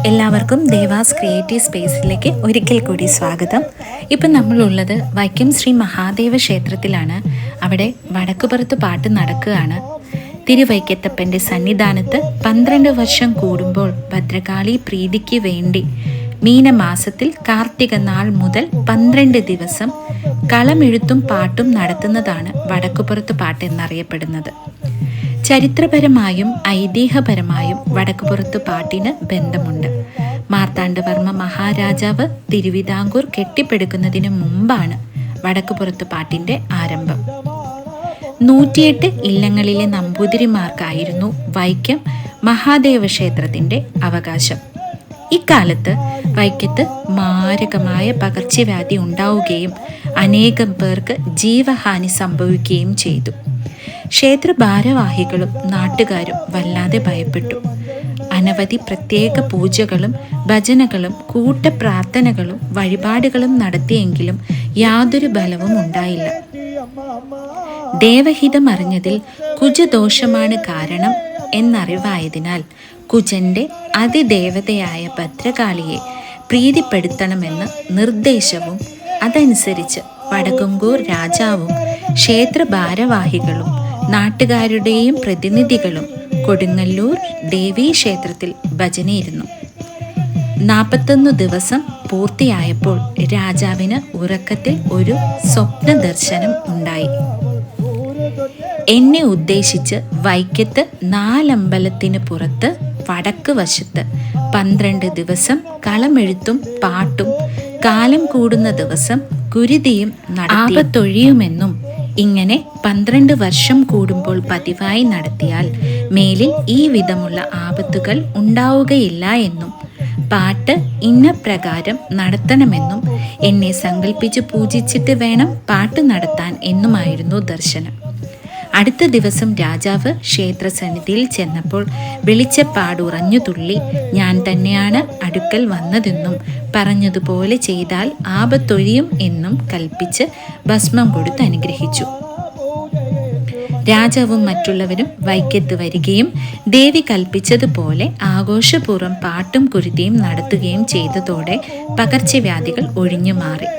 എല്ലാവർക്കും ദേവാസ് ക്രിയേറ്റീവ് സ്പേസിലേക്ക് ഒരിക്കൽ കൂടി സ്വാഗതം. ഇപ്പം നമ്മളുള്ളത് വൈക്കം ശ്രീ മഹാദേവ ക്ഷേത്രത്തിലാണ്. അവിടെ വടക്കുപുറത്ത് പാട്ട് നടക്കുകയാണ്. തിരുവൈക്കത്തപ്പൻ്റെ സന്നിധാനത്ത് 12 വർഷം കൂടുമ്പോൾ ഭദ്രകാളി പ്രീതിക്ക് വേണ്ടി മീനമാസത്തിൽ കാർത്തിക നാൾ മുതൽ 12 ദിവസം കളമെഴുത്തും പാട്ടും നടത്തുന്നതാണ് വടക്കുപുറത്ത് പാട്ട് എന്നറിയപ്പെടുന്നത്. ചരിത്രപരമായും ഐതിഹ്യപരമായും വടക്കുപുറത്ത് പാട്ടിന് ബന്ധമുണ്ട്. മാർത്താണ്ഡവർമ്മ മഹാരാജാവ് തിരുവിതാംകൂർ കെട്ടിപ്പടുക്കുന്നതിന് മുമ്പാണ് വടക്കുപുറത്ത് പാട്ടിൻ്റെ ആരംഭം. 108 ഇല്ലങ്ങളിലെ നമ്പൂതിരിമാർക്കായിരുന്നു വൈക്കം മഹാദേവ ക്ഷേത്രത്തിൻ്റെ അവകാശം. ഇക്കാലത്ത് വൈക്കത്ത് മാരകമായ പകർച്ചവ്യാധി ഉണ്ടാവുകയും അനേകം പേർക്ക് ജീവഹാനി സംഭവിക്കുകയും ചെയ്തു. ക്ഷേത്ര ഭാരവാഹികളും നാട്ടുകാരും വല്ലാതെ ഭയപ്പെട്ടു. അനവധി പ്രത്യേക പൂജകളും ഭജനകളും കൂട്ടപ്രാർത്ഥനകളും വഴിപാടുകളും നടത്തിയെങ്കിലും യാതൊരു ഫലവും ഉണ്ടായില്ല. ദേവഹിതം അറിഞ്ഞതിൽ കുജദോഷമാണ് കാരണം എന്നറിവായതിനാൽ കുജന്റെ അതിദേവതയായ ഭദ്രകാളിയെ പ്രീതിപ്പെടുത്തണമെന്ന് നിർദ്ദേശവും അതനുസരിച്ച് വടക്കുംകൂർ രാജാവും ക്ഷേത്ര ഭാരവാഹികളും നാട്ടുകാരുടെയും പ്രതിനിധികളും കൊടുങ്ങല്ലൂർ ദേവീക്ഷേത്രത്തിൽ ഭജനയിരുന്നു. 41 ദിവസം പൂർത്തിയായപ്പോൾ രാജാവിന് ഉറക്കത്തിൽ ഒരു സ്വപ്ന ദർശനം ഉണ്ടായി. എന്നെ ഉദ്ദേശിച്ച് വൈക്കത്ത് 4 അമ്പലത്തിന് പുറത്ത് വടക്ക് വശത്ത് 12 ദിവസം കളമെഴുത്തും പാട്ടും കാലം കൂടുന്ന ദിവസം കുരുതിയും ആപത്തൊഴിയുമെന്നും ഇങ്ങനെ 12 വർഷം കൂടുമ്പോൾ പതിവായി നടത്തിയാൽ മേലിൽ ഈ വിധമുള്ള ആപത്തുകൾ ഉണ്ടാവുകയില്ല എന്നും പാട്ട് ഇന്ന പ്രകാരം നടത്തണമെന്നും എന്നെ സങ്കല്പിച്ച് പൂജിച്ചിട്ട് വേണം പാട്ട് നടത്താൻ എന്നുമായിരുന്നു ദർശനം. അടുത്ത ദിവസം രാജാവ് ക്ഷേത്രസന്നിധിയിൽ ചെന്നപ്പോൾ വെളിച്ചപ്പാടുറഞ്ഞു തുള്ളി ഞാൻ തന്നെയാണ് അടുക്കൽ വന്നതെന്നും പറഞ്ഞതുപോലെ ചെയ്താൽ ആപത്തൊഴിയും എന്നും കൽപ്പിച്ച് ഭസ്മം കൊടുത്ത് അനുഗ്രഹിച്ചു. രാജാവും മറ്റുള്ളവരും വൈക്കത്ത് വരികയും ദേവി കൽപ്പിച്ചതുപോലെ ആഘോഷപൂർവ്വം പാട്ടും കുരുതിയും നടത്തുകയും ചെയ്തതോടെ പകർച്ചവ്യാധികൾ ഒഴിഞ്ഞു മാറി.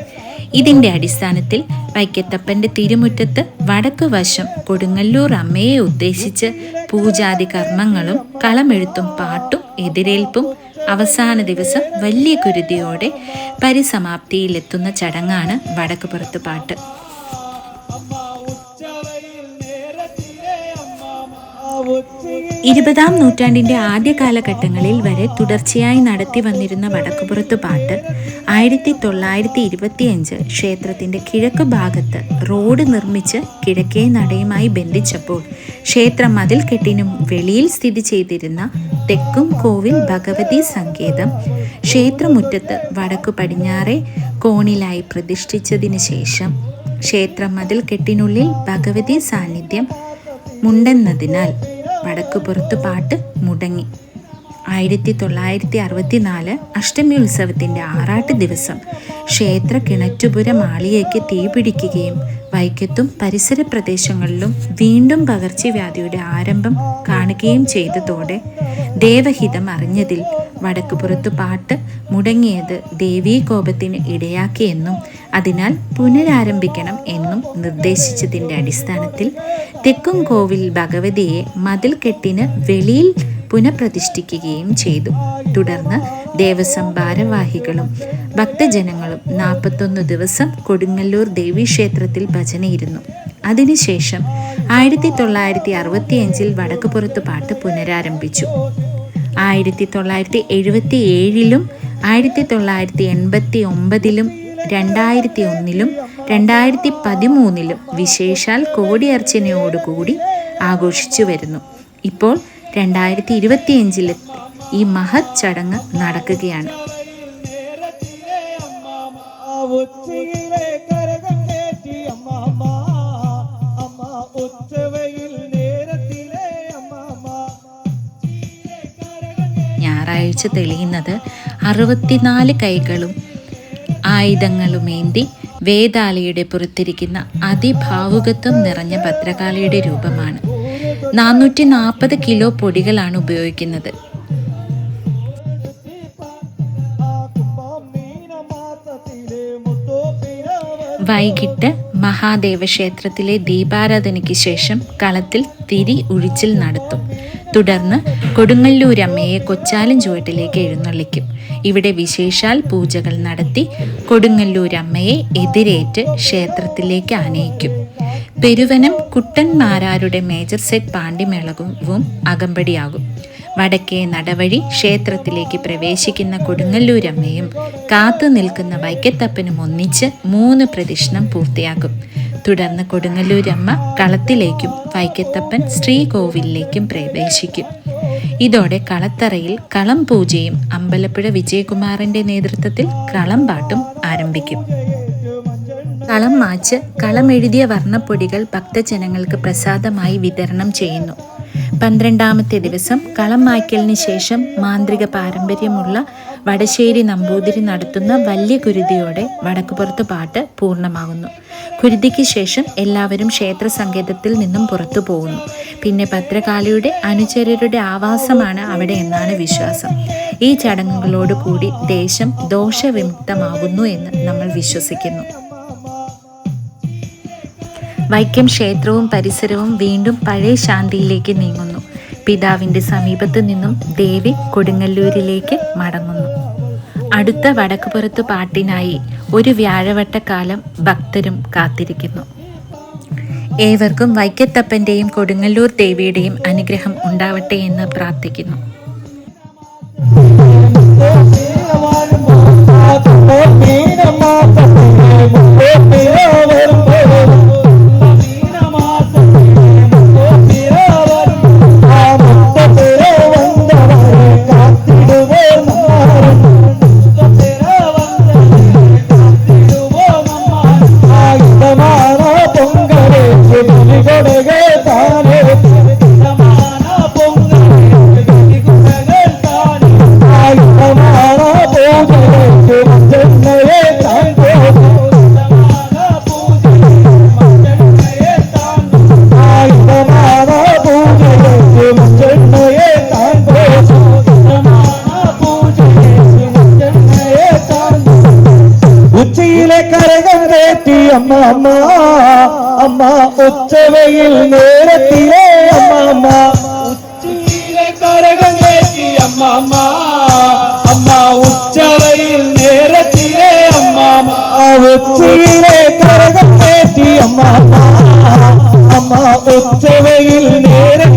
ഇതിൻ്റെ അടിസ്ഥാനത്തിൽ വൈക്കത്തപ്പൻ്റെ തിരുമുറ്റത്ത് വടക്കുവശം കൊടുങ്ങല്ലൂർ അമ്മയെ ഉദ്ദേശിച്ച് പൂജാതി കർമ്മങ്ങളും കളമെഴുത്തും പാട്ടും എതിരേൽപ്പും അവസാന ദിവസം വലിയ കുരുതിയോടെ പരിസമാപ്തിയിലെത്തുന്ന ചടങ്ങാണ് വടക്കുപുറത്ത് പാട്ട്. 20-ാം നൂറ്റാണ്ടിൻ്റെ ആദ്യ കാലഘട്ടങ്ങളിൽ വരെ തുടർച്ചയായി നടത്തി വന്നിരുന്ന വടക്കുപുറത്ത് പാട്ട് 1925 ക്ഷേത്രത്തിൻ്റെ കിഴക്ക് ഭാഗത്ത് റോഡ് നിർമ്മിച്ച് കിഴക്കേ നടയുമായി ബന്ധിച്ചപ്പോൾ ക്ഷേത്ര മതിൽക്കെട്ടിനും വെളിയിൽ സ്ഥിതി ചെയ്തിരുന്ന തെക്കും കോവിൽ ഭഗവതി സങ്കേതം ക്ഷേത്രമുറ്റത്ത് വടക്കു പടിഞ്ഞാറേ കോണിലായി പ്രതിഷ്ഠിച്ചതിന് ശേഷം ക്ഷേത്ര മതിൽക്കെട്ടിനുള്ളിൽ ഭഗവതി സാന്നിധ്യം മുണ്ടെന്നതിനാൽ വടക്കുപുറത്ത് പാട്ട് മുടങ്ങി. 1964 അഷ്ടമി ഉത്സവത്തിൻ്റെ ആറാട്ട് ദിവസം ക്ഷേത്ര കിണറ്റുപുര മാളികയ്ക്ക് തീപിടിക്കുകയും വൈക്കത്തും പരിസര പ്രദേശങ്ങളിലും വീണ്ടും പകർച്ചവ്യാധിയുടെ ആരംഭം കാണുകയും ചെയ്തതോടെ ദേവഹിതം അറിഞ്ഞതിൽ വടക്കുപുറത്ത് പാട്ട് മുടങ്ങിയത് ദേവീകോപത്തിന് ഇടയാക്കിയെന്നും അതിനാൽ പുനരാരംഭിക്കണം എന്നും നിർദ്ദേശിച്ചതിൻ്റെ അടിസ്ഥാനത്തിൽ തെക്കും കോവിൽ ഭഗവതിയെ മതിൽക്കെട്ടിന് വെളിയിൽ പുനഃപ്രതിഷ്ഠിക്കുകയും ചെയ്തു. തുടർന്ന് ദേവസ്വം ഭാരവാഹികളും ഭക്തജനങ്ങളും 41 ദിവസം കൊടുങ്ങല്ലൂർ ദേവീക്ഷേത്രത്തിൽ ഭജനയിരുന്നു. അതിനുശേഷം 1965 വടക്കുപുറത്ത് പാട്ട് പുനരാരംഭിച്ചു. 1977 1989 2001 2013 വിശേഷാൽ കോടിയർച്ചനയോടുകൂടി ആഘോഷിച്ചു വരുന്നു. ഇപ്പോൾ 2025 ഈ മഹത് ചടങ്ങ് നടക്കുകയാണ്. ഞായറാഴ്ച തെളിയുന്നത് 64 കൈകളും ആയുധങ്ങളുമേന്തി വേതാളിയുടെ പുറത്തിരിക്കുന്ന അതിഭാവുകത്വം നിറഞ്ഞ ഭദ്രകാളിയുടെ രൂപമാണ്. 440 കിലോ പൊടികളാണ് ഉപയോഗിക്കുന്നത്. വൈകിട്ട് മഹാദേവ ക്ഷേത്രത്തിലെ ദീപാരാധനയ്ക്ക് ശേഷം കളത്തിൽ തിരി ഉഴിച്ചിൽ നടത്തും. തുടർന്ന് കൊടുങ്ങല്ലൂരമ്മയെ കൊച്ചാലും ചുവട്ടിലേക്ക് എഴുന്നള്ളിക്കും. ഇവിടെ വിശേഷാൽ പൂജകൾ നടത്തി കൊടുങ്ങല്ലൂരമ്മയെ എതിരേറ്റ് ക്ഷേത്രത്തിലേക്ക് ആനയിക്കും. പെരുവനം കുട്ടന്മാരാരുടെ മേജർ സെറ്റ് പാണ്ടിമേളവും അകമ്പടിയാകും. വടക്കേ നടവഴി ക്ഷേത്രത്തിലേക്ക് പ്രവേശിക്കുന്ന കൊടുങ്ങല്ലൂരമ്മയും കാത്തു നിൽക്കുന്ന വൈക്കത്തപ്പനും ഒന്നിച്ച് 3 പ്രദക്ഷിണം പൂർത്തിയാക്കും. തുടർന്ന് കൊടുങ്ങല്ലൂരമ്മ കളത്തിലേക്കും വൈക്കത്തപ്പൻ ശ്രീകോവിലേക്കും പ്രവേശിക്കും. ഇതോടെ കളത്തറയിൽ കളം പൂജയും അമ്പലപ്പുഴ വിജയകുമാറിന്റെ നേതൃത്വത്തിൽ കളം പാട്ടും ആരംഭിക്കും. കളം മാച്ച് കളമെഴുതിയ വർണ്ണപ്പൊടികൾ ഭക്തജനങ്ങൾക്ക് പ്രസാദമായി വിതരണം ചെയ്യുന്നു. 12ാമത്തെ ദിവസം കളം മായ്ക്കലിന് ശേഷം മാന്ത്രിക പാരമ്പര്യമുള്ള വടശ്ശേരി നമ്പൂതിരി നടത്തുന്ന വലിയ കുരുതിയോടെ വടക്കുപുറത്ത് പാട്ട് പൂർണ്ണമാകുന്നു. കുരുതിക്ക് ശേഷം എല്ലാവരും ക്ഷേത്ര സങ്കേതത്തിൽ നിന്നും പുറത്തു പോകുന്നു. പിന്നെ ഭദ്രകാളിയുടെ അനുചരരുടെ ആവാസമാണ് അവിടെ എന്നാണ് വിശ്വാസം. ഈ ചടങ്ങുകളോടുകൂടി ദേശം ദോഷവിമുക്തമാകുന്നു എന്ന് നമ്മൾ വിശ്വസിക്കുന്നു. വൈക്കം ക്ഷേത്രവും പരിസരവും വീണ്ടും പഴയ ശാന്തിയിലേക്ക് നീങ്ങുന്നു. പിതാവിൻ്റെ സമീപത്തു നിന്നും ദേവി കൊടുങ്ങല്ലൂരിലേക്ക് മടങ്ങുന്നു. അടുത്ത വടക്കുപുറത്ത് പാട്ടിനായി ഒരു വ്യാഴവട്ടക്കാലം ഭക്തരും കാത്തിരിക്കുന്നു. ഏവർക്കും വൈക്കത്തപ്പൻ്റെയും കൊടുങ്ങല്ലൂർ ദേവിയുടെയും അനുഗ്രഹം ഉണ്ടാവട്ടെ എന്ന് പ്രാർത്ഥിക്കുന്നു. അമ്മ അമ്മ ഉച്ചവയിൽ നേരത്തിലെ അമ്മ ഉച്ചയിലെ കരകം കയറ്റി അമ്മ അമ്മ ഉച്ചവയിൽ നേരത്തിലെ അമ്മ ഉച്ചയിലെ കരകം കയറ്റി അമ്മ അമ്മ ഉച്ചവയിൽ നേരത്തിലെ